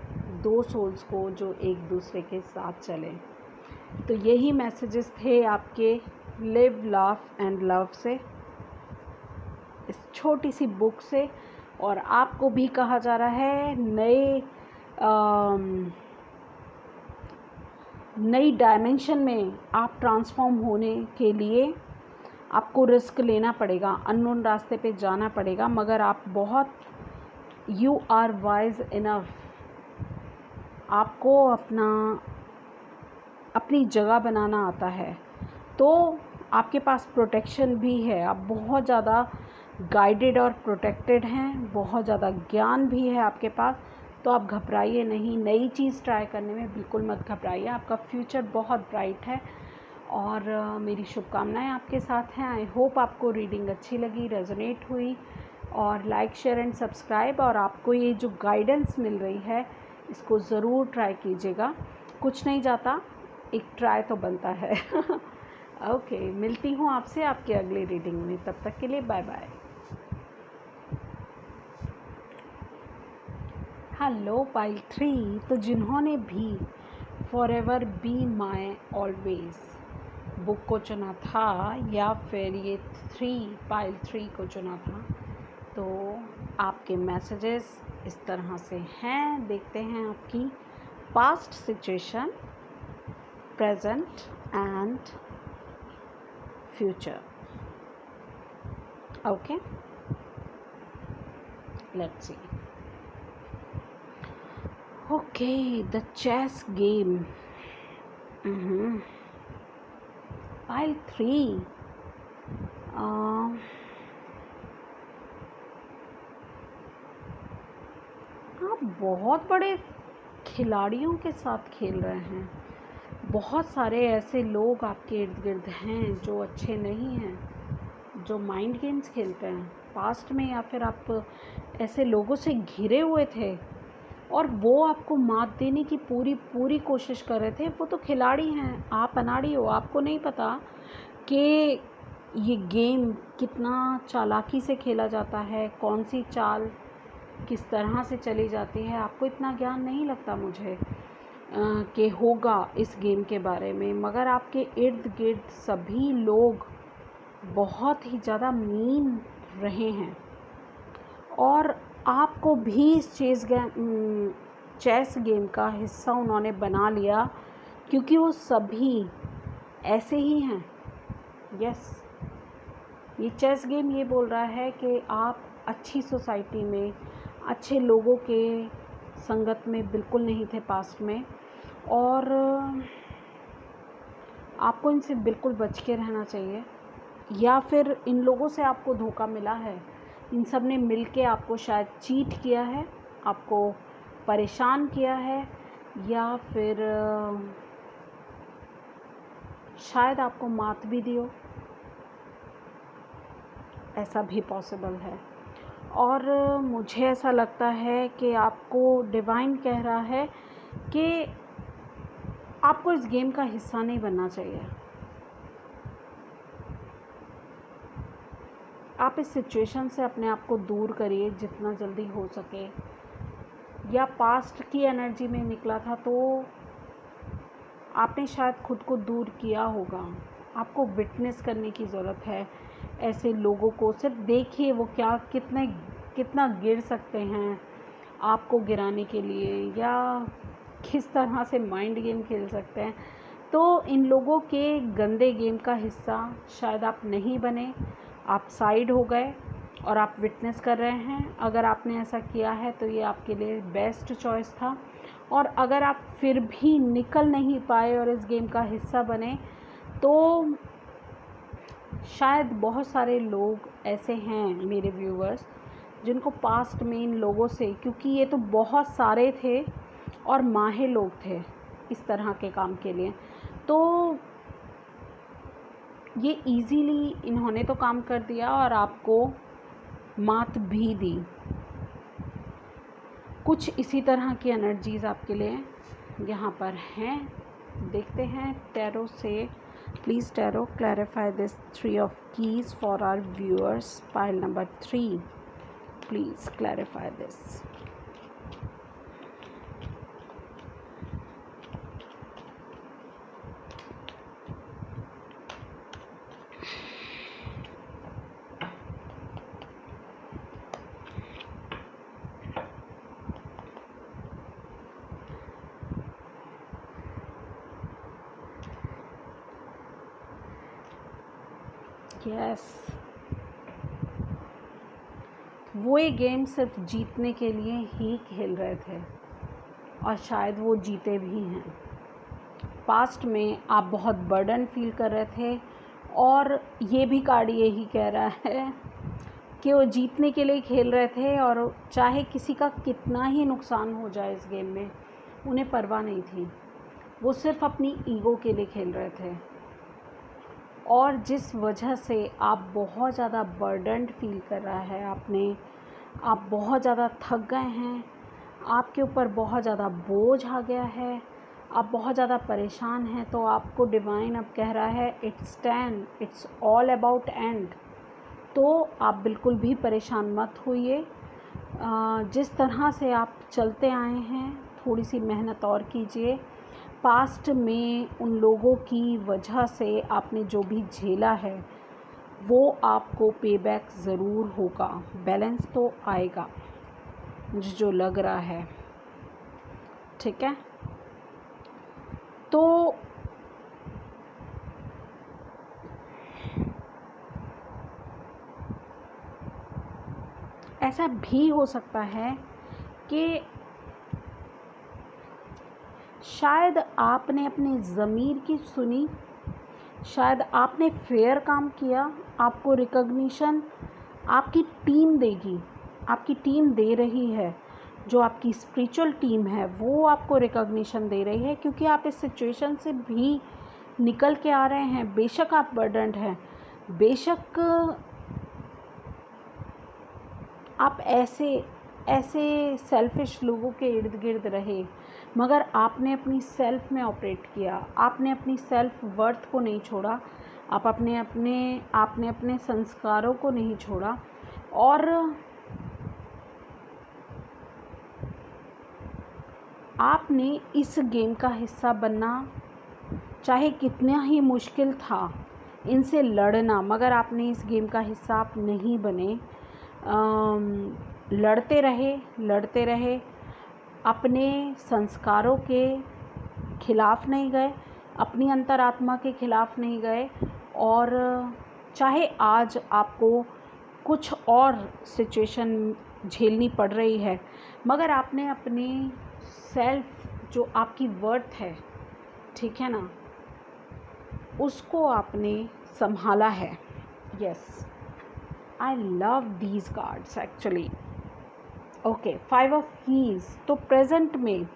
दो सोल्स को जो एक दूसरे के साथ चलें। तो यही मैसेजेस थे आपके लिव लाफ एंड लव से, इस छोटी सी बुक से। और आपको भी कहा जा रहा है नई डायमेंशन में आप ट्रांसफॉर्म होने के लिए आपको रिस्क लेना पड़ेगा, अननोन रास्ते पे जाना पड़ेगा, मगर आप बहुत यू आर वाइज इनफ, आपको अपनी जगह बनाना आता है। तो आपके पास प्रोटेक्शन भी है, आप बहुत ज़्यादा गाइडेड और प्रोटेक्टेड हैं, बहुत ज़्यादा ज्ञान भी है आपके पास। तो आप घबराइए नहीं, नई चीज़ ट्राई करने में बिल्कुल मत घबराइए। आपका फ्यूचर बहुत ब्राइट है और मेरी शुभकामनाएं आपके साथ हैं। आई होप आपको रीडिंग अच्छी लगी, रेजोनेट हुई। और लाइक शेयर एंड सब्सक्राइब। और आपको ये जो गाइडेंस मिल रही है इसको ज़रूर ट्राई कीजिएगा, कुछ नहीं जाता, एक ट्राई तो बनता है। ओके, मिलती हूँ आपसे आपकी अगली रीडिंग में, तब तक के लिए बाय बाय। हेलो पाइल 3, तो जिन्होंने भी forever be my always book को चुना था या फिर ये पाइल 3 को चुना था, तो आपके मैसेजेस इस तरह से हैं। देखते हैं आपकी past situation, present and future. Okay, let's see. Okay, the chess game. Pile 3. आप बहुत बड़े खिलाड़ियों के साथ खेल रहे हैं। बहुत सारे ऐसे लोग आपके इर्द गिर्द हैं जो अच्छे नहीं हैं, जो माइंड गेम्स खेलते हैं पास्ट में, या फिर आप ऐसे लोगों से घिरे हुए थे और वो आपको मात देने की पूरी कोशिश कर रहे थे। वो तो खिलाड़ी हैं, आप अनाड़ी हो। आपको नहीं पता कि ये गेम कितना चालाकी से खेला जाता है, कौन सी चाल किस तरह से चली जाती है। आपको इतना ज्ञान नहीं लगता मुझे कि होगा इस गेम के बारे में, मगर आपके इर्द गिर्द सभी लोग बहुत ही ज़्यादा मीन रहे हैं और आपको भी इस चेस गेम का हिस्सा उन्होंने बना लिया, क्योंकि वो सभी ऐसे ही हैं। यस, ये चेस गेम ये बोल रहा है कि आप अच्छी सोसाइटी में, अच्छे लोगों के संगत में बिल्कुल नहीं थे पास्ट में, और आपको इनसे बिल्कुल बच के रहना चाहिए। या फिर इन लोगों से आपको धोखा मिला है, इन सब ने मिल के आपको शायद चीट किया है, आपको परेशान किया है, या फिर शायद आपको मात भी दियो, ऐसा भी पॉसिबल है। और मुझे ऐसा लगता है कि आपको डिवाइन कह रहा है कि आपको इस गेम का हिस्सा नहीं बनना चाहिए। आप इस सिचुएशन से अपने आप को दूर करिए जितना जल्दी हो सके। या पास्ट की एनर्जी में निकला था तो आपने शायद खुद को दूर किया होगा। आपको विटनेस करने की ज़रूरत है ऐसे लोगों को। सिर्फ देखिए वो कितना गिर सकते हैं आपको गिराने के लिए, या किस तरह से माइंड गेम खेल सकते हैं। तो इन लोगों के गंदे गेम का हिस्सा शायद आप नहीं बने, आप साइड हो गए और आप विटनेस कर रहे हैं। अगर आपने ऐसा किया है तो ये आपके लिए बेस्ट चॉइस था। और अगर आप फिर भी निकल नहीं पाए और इस गेम का हिस्सा बने, तो शायद बहुत सारे लोग ऐसे हैं मेरे व्यूअर्स जिनको पास्ट में इन लोगों से, क्योंकि ये तो बहुत सारे थे और माहिर लोग थे इस तरह के काम के लिए, तो ये इजीली इन्होंने तो काम कर दिया और आपको मात भी दी। कुछ इसी तरह की एनर्जीज़ आपके लिए यहाँ पर हैं। देखते हैं टैरो से। Please tarot clarify this 3 of keys for our viewers. Pile number 3. Please clarify this. Yes, वो ये गेम सिर्फ जीतने के लिए ही खेल रहे थे और शायद वो जीते भी हैं। पास्ट में आप बहुत बर्डन फील कर रहे थे और ये भी कार्ड यही कह रहा है कि वो जीतने के लिए खेल रहे थे और चाहे किसी का कितना ही नुकसान हो जाए इस गेम में उन्हें परवाह नहीं थी। वो सिर्फ अपनी ईगो के लिए खेल रहे थे और जिस वजह से आप बहुत ज़्यादा बर्डन्ड फील कर रहा है आप बहुत ज़्यादा थक गए हैं, आपके ऊपर बहुत ज़्यादा बोझ आ गया है, आप बहुत ज़्यादा परेशान हैं, तो आपको डिवाइन अब कह रहा है इट्स ऑल अबाउट एंड। तो आप बिल्कुल भी परेशान मत होइए। जिस तरह से आप चलते आए हैं थोड़ी सी मेहनत और कीजिए। पास्ट में उन लोगों की वजह से आपने जो भी झेला है वो आपको पे बैक ज़रूर होगा, बैलेंस तो आएगा, मुझे जो लग रहा है। ठीक है, तो ऐसा भी हो सकता है कि शायद आपने अपने ज़मीर की सुनी, शायद आपने फेयर काम किया, आपको रिकॉग्निशन आपकी टीम देगी, आपकी टीम दे रही है, जो आपकी स्पिरिचुअल टीम है वो आपको रिकॉग्निशन दे रही है, क्योंकि आप इस सिचुएशन से भी निकल के आ रहे हैं। बेशक आप बर्डन्ड हैं, बेशक आप ऐसे सेल्फिश लोगों के इर्द गिर्द रहे, मगर आपने अपनी सेल्फ में ऑपरेट किया, आपने अपनी सेल्फ वर्थ को नहीं छोड़ा, आपने अपने संस्कारों को नहीं छोड़ा। और आपने इस गेम का हिस्सा बनना चाहे कितना ही मुश्किल था इनसे लड़ना, मगर आपने इस गेम का हिस्सा आप नहीं बने। लड़ते रहे, अपने संस्कारों के खिलाफ़ नहीं गए, अपनी अंतरात्मा के खिलाफ़ नहीं गए। और चाहे आज आपको कुछ और सिचुएशन झेलनी पड़ रही है, मगर आपने अपनी सेल्फ जो आपकी वर्थ है, ठीक है ना, उसको आपने संभाला है। Yes, I love these cards actually. Okay, 5 of keys. तो प्रेजेंट में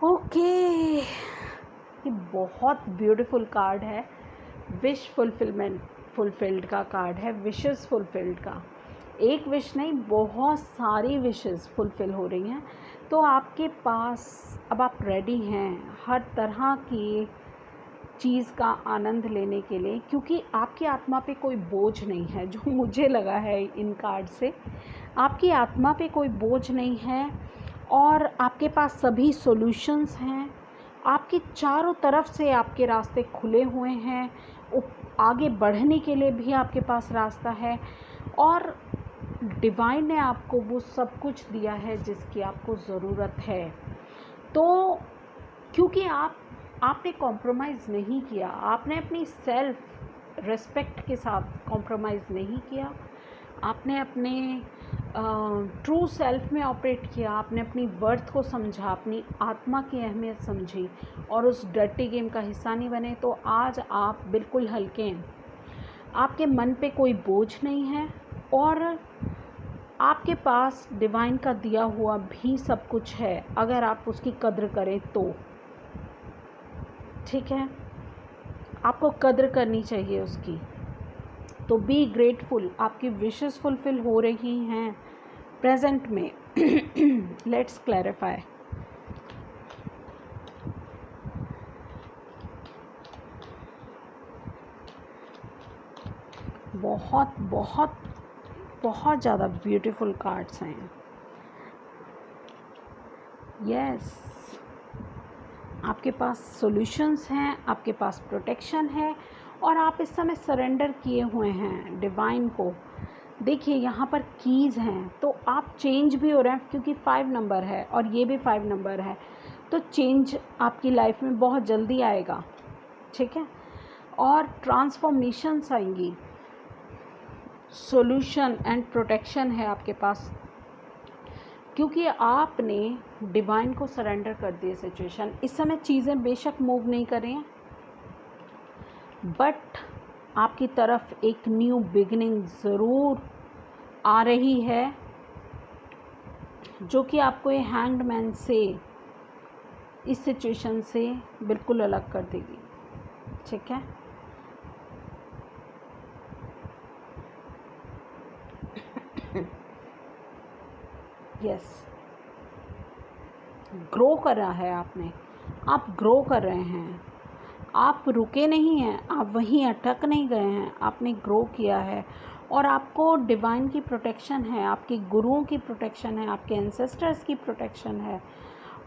ओके, ये बहुत ब्यूटीफुल कार्ड है। विश फुलफिल्ड का कार्ड है, विशेस फुलफिल्ड का। एक विश नहीं, बहुत सारी विशेस फुलफिल हो रही हैं। तो आपके पास अब आप रेडी हैं हर तरह की चीज़ का आनंद लेने के लिए, क्योंकि आपकी आत्मा पे कोई बोझ नहीं है। जो मुझे लगा है इन कार्ड से, आपकी आत्मा पे कोई बोझ नहीं है और आपके पास सभी सॉल्यूशंस हैं। आपके चारों तरफ से आपके रास्ते खुले हुए हैं, आगे बढ़ने के लिए भी आपके पास रास्ता है और डिवाइन ने आपको वो सब कुछ दिया है जिसकी आपको ज़रूरत है। तो क्योंकि आपने कॉम्प्रोमाइज़ नहीं किया, आपने अपनी सेल्फ रिस्पेक्ट के साथ कॉम्प्रोमाइज़ नहीं किया, आपने अपने ट्रू सेल्फ में ऑपरेट किया, आपने अपनी वर्थ को समझा, अपनी आत्मा की अहमियत समझी और उस डर्टी गेम का हिस्सा नहीं बने, तो आज आप बिल्कुल हल्के हैं। आपके मन पे कोई बोझ नहीं है और आपके पास डिवाइन का दिया हुआ भी सब कुछ है, अगर आप उसकी कद्र करें तो। ठीक है, आपको कद्र करनी चाहिए उसकी। तो बी ग्रेटफुल, आपकी विशेस फुलफिल हो रही हैं प्रेजेंट में। Let's clarify. बहुत बहुत बहुत ज़्यादा ब्यूटीफुल कार्ड्स हैं। यस, आपके पास सॉल्यूशंस हैं, आपके पास प्रोटेक्शन है और आप इस समय सरेंडर किए हुए हैं डिवाइन को। देखिए यहाँ पर कीज़ हैं, तो आप चेंज भी हो रहे हैं, क्योंकि 5 नंबर है और ये भी 5 नंबर है, तो चेंज आपकी लाइफ में बहुत जल्दी आएगा। ठीक है, और ट्रांसफॉर्मेशंस आएंगी, सॉल्यूशन एंड प्रोटेक्शन है आपके पास, क्योंकि आपने डिवाइन को सरेंडर कर दिया सिचुएशन। इस समय चीज़ें बेशक मूव नहीं करें, बट आपकी तरफ एक न्यू बिगिनिंग ज़रूर आ रही है, जो कि आपको ये हैंग्ड मैन से, इस सिचुएशन से बिल्कुल अलग कर देगी। ठीक है, यस, ग्रो करा है आपने, आप ग्रो कर रहे हैं, आप रुके नहीं हैं, आप वहीं अटक नहीं गए हैं, आपने ग्रो किया है और आपको डिवाइन की प्रोटेक्शन है, आपके गुरुओं की प्रोटेक्शन है, आपके एंसेस्टर्स की प्रोटेक्शन है।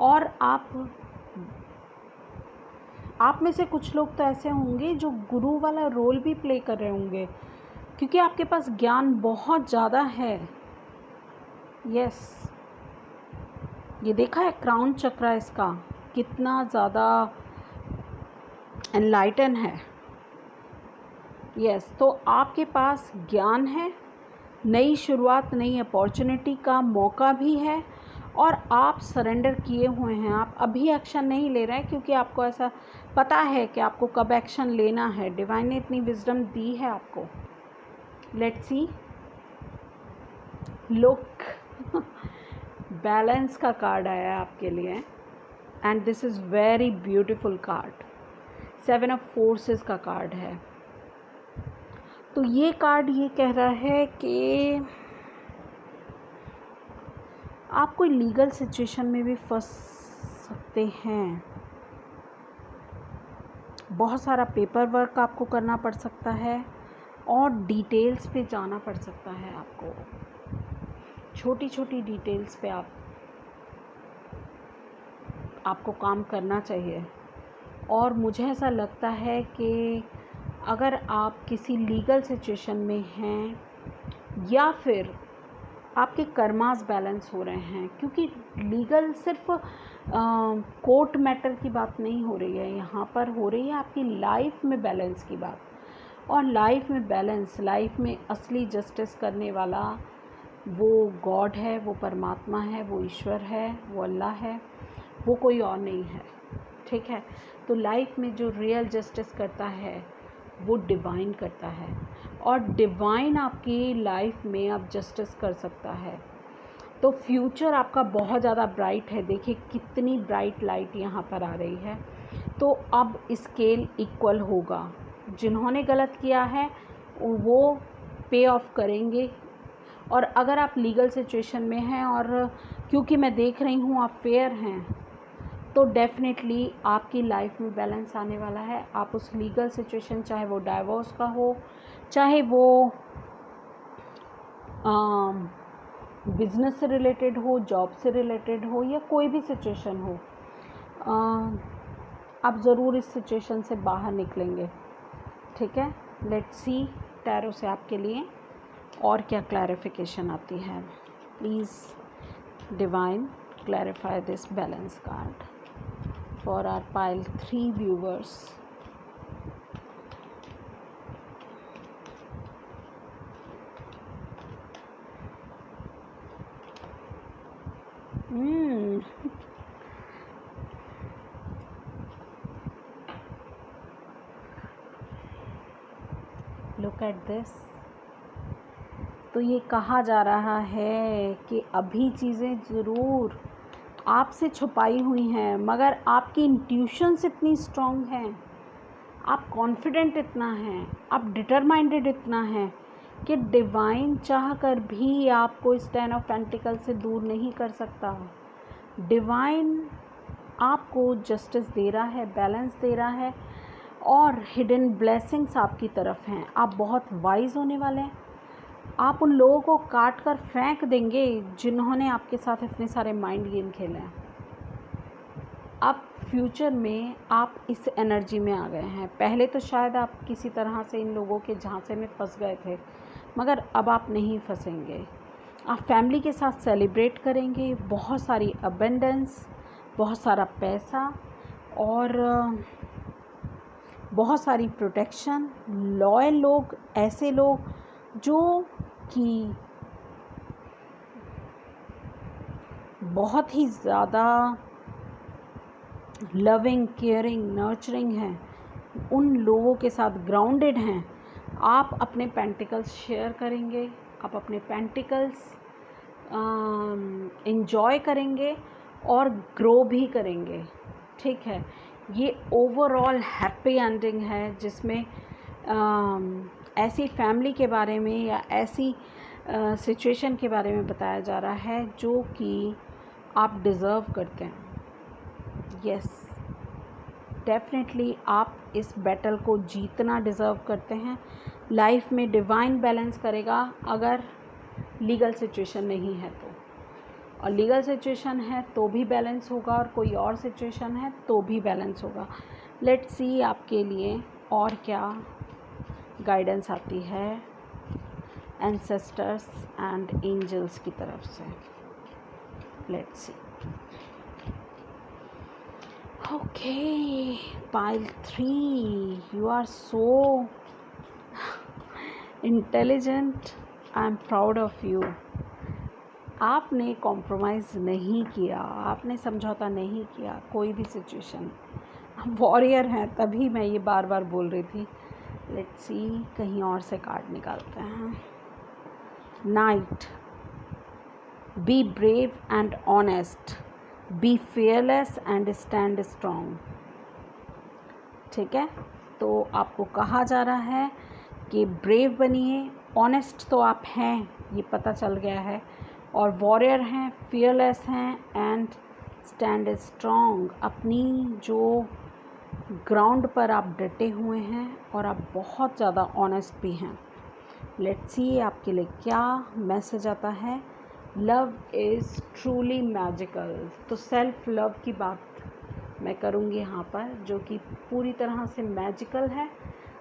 और आप में से कुछ लोग तो ऐसे होंगे जो गुरु वाला रोल भी प्ले कर रहे होंगे, क्योंकि आपके पास ज्ञान बहुत ज़्यादा है। यस, ये देखा है क्राउन चक्र इसका कितना ज़्यादा एनलाइटन है। यस, तो आपके पास ज्ञान है, नई शुरुआत, नई अपॉर्चुनिटी का मौका भी है और आप सरेंडर किए हुए हैं। आप अभी एक्शन नहीं ले रहे हैं, क्योंकि आपको ऐसा पता है कि आपको कब एक्शन लेना है। डिवाइन ने इतनी विजडम दी है आपको। लेट्स सी, लुक, बैलेंस का कार्ड आया है आपके लिए and this is very beautiful card. 7 of forces का कार्ड है। तो ये कार्ड ये कह रहा है कि आप कोई लीगल सिचुएशन में भी फंस सकते हैं। बहुत सारा पेपर वर्क आपको करना पड़ सकता है और डिटेल्स पे जाना पड़ सकता है आपको। छोटी छोटी डिटेल्स पे आपको काम करना चाहिए। और मुझे ऐसा लगता है कि अगर आप किसी लीगल सिचुएशन में हैं या फिर आपके कर्मास बैलेंस हो रहे हैं, क्योंकि लीगल सिर्फ कोर्ट मैटर की बात नहीं हो रही है, यहाँ पर हो रही है आपकी लाइफ में बैलेंस की बात। और लाइफ में बैलेंस, लाइफ में असली जस्टिस करने वाला वो गॉड है, वो परमात्मा है, वो ईश्वर है, वो अल्लाह है, वो कोई और नहीं है। ठीक है, तो लाइफ में जो रियल जस्टिस करता है वो डिवाइन करता है और डिवाइन आपकी लाइफ में अब जस्टिस कर सकता है। तो फ्यूचर आपका बहुत ज़्यादा ब्राइट है। देखिए कितनी ब्राइट लाइट यहाँ पर आ रही है। तो अब स्केल इक्वल होगा। जिन्होंने गलत किया है वो पे ऑफ करेंगे। और अगर आप लीगल सिचुएशन में हैं और क्योंकि मैं देख रही हूँ आप फेयर हैं, तो डेफिनेटली आपकी लाइफ में बैलेंस आने वाला है। आप उस लीगल सिचुएशन, चाहे वो डाइवोर्स का हो, चाहे वो बिजनेस से रिलेटेड हो, जॉब से रिलेटेड हो, या कोई भी सिचुएशन हो, आप ज़रूर इस सिचुएशन से बाहर निकलेंगे। ठीक है, लेट्स सी टैरो से आपके लिए और क्या क्लैरिफिकेशन आती है। Please divine clarify this balance card for our pile 3 viewers. Look at this. तो ये कहा जा रहा है कि अभी चीज़ें ज़रूर आपसे छुपाई हुई हैं, मगर आपकी इंट्यूशंस इतनी स्ट्रॉन्ग हैं, आप कॉन्फिडेंट इतना हैं, आप डिटरमाइंडेड इतना हैं कि डिवाइन चाह कर भी आपको इस 10 ऑफ पेंटिकल से दूर नहीं कर सकता। डिवाइन आपको जस्टिस दे रहा है, बैलेंस दे रहा है, और हिडन ब्लेसिंग्स आपकी तरफ हैं। आप बहुत वाइज होने वाले हैं। आप उन लोगों को काट कर फेंक देंगे जिन्होंने आपके साथ इतने सारे माइंड गेम खेले हैं। अब फ्यूचर में आप इस एनर्जी में आ गए हैं। पहले तो शायद आप किसी तरह से इन लोगों के झांसे में फंस गए थे, मगर अब आप नहीं फंसेंगे। आप फैमिली के साथ सेलिब्रेट करेंगे, बहुत सारी अबेंडेंस, बहुत सारा पैसा और बहुत सारी प्रोटेक्शन। लॉयल लोग, ऐसे लोग जो कि बहुत ही ज़्यादा लविंग, केयरिंग, नर्चरिंग हैं, उन लोगों के साथ ग्राउंडेड हैं। आप अपने पेंटिकल्स शेयर करेंगे, आप अपने पेंटिकल्स एंजॉय करेंगे और ग्रो भी करेंगे। ठीक है, ये ओवरऑल हैप्पी एंडिंग है जिसमें ऐसी फैमिली के बारे में या ऐसी सिचुएशन के बारे में बताया जा रहा है जो कि आप डिज़र्व करते हैं। यस, डेफिनेटली आप इस बैटल को जीतना डिज़र्व करते हैं। लाइफ में डिवाइन बैलेंस करेगा अगर लीगल सिचुएशन नहीं है तो, और लीगल सिचुएशन है तो भी बैलेंस होगा, और कोई और सिचुएशन है तो भी बैलेंस होगा। लेट्स सी आपके लिए और क्या गाइडेंस आती है एंसेस्टर्स एंड एंजल्स की तरफ से। Let's see. Okay, pile 3, you are so intelligent, I am proud of you. आपने कॉम्प्रोमाइज़ नहीं किया, आपने समझौता नहीं किया कोई भी सिचुएशन। वॉरियर हैं, तभी मैं ये बार बार बोल रही थी। लेट्स सी, कहीं और से कार्ड निकालते हैं। Knight, be brave and honest, be fearless and stand strong. ठीक है, तो आपको कहा जा रहा है कि ब्रेव बनिए, ऑनेस्ट तो आप हैं, ये पता चल गया है, और वॉरियर हैं, फियरलेस हैं एंड स्टैंड स्ट्रॉन्ग। अपनी जो ग्राउंड पर आप डटे हुए हैं और आप बहुत ज़्यादा ऑनेस्ट भी हैं। लेट्स सी आपके लिए क्या मैसेज आता है। Love is truly magical. तो सेल्फ लव की बात मैं करूँगी यहाँ पर, जो कि पूरी तरह से मैजिकल है,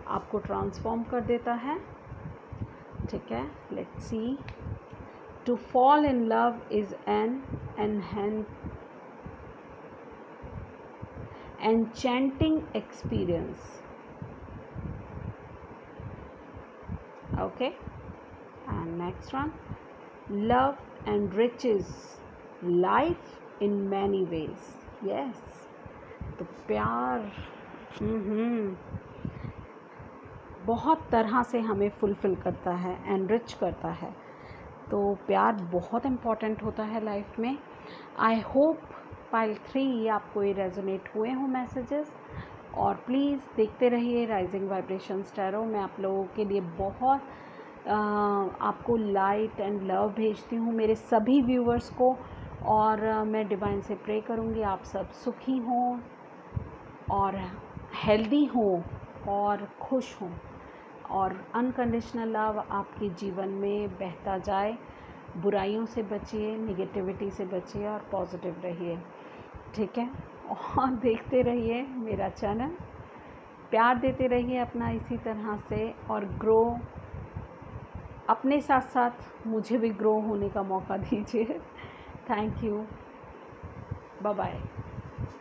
आपको ट्रांसफॉर्म कर देता है। ठीक है, let's see. To fall in love is an enchanting experience. Okay, and next one, love enriches life in many ways. Yes, तो प्यार बहुत तरह से हमें फुलफिल करता है, एनरिच करता है। तो प्यार बहुत इम्पॉर्टेंट होता है लाइफ में। आई होप पाइल 3 आपको ये रेजोनेट हुए हों मैसेजेस, और प्लीज़ देखते रहिए राइजिंग वाइब्रेशंस टैरो। मैं आप लोगों के लिए बहुत आपको लाइट एंड लव भेजती हूँ, मेरे सभी व्यूवर्स को। और मैं डिवाइन से प्रे करूँगी आप सब सुखी हों और हेल्दी हों और खुश हों, और अनकंडीशनल लव आपके जीवन में बहता जाए। बुराइयों से बचिए, नेगेटिविटी से बचिए और पॉजिटिव रहिए, ठीक है। और देखते रहिए मेरा चैनल, प्यार देते रहिए अपना इसी तरह से, और ग्रो अपने साथ साथ मुझे भी ग्रो होने का मौका दीजिए। Thank you, bye bye.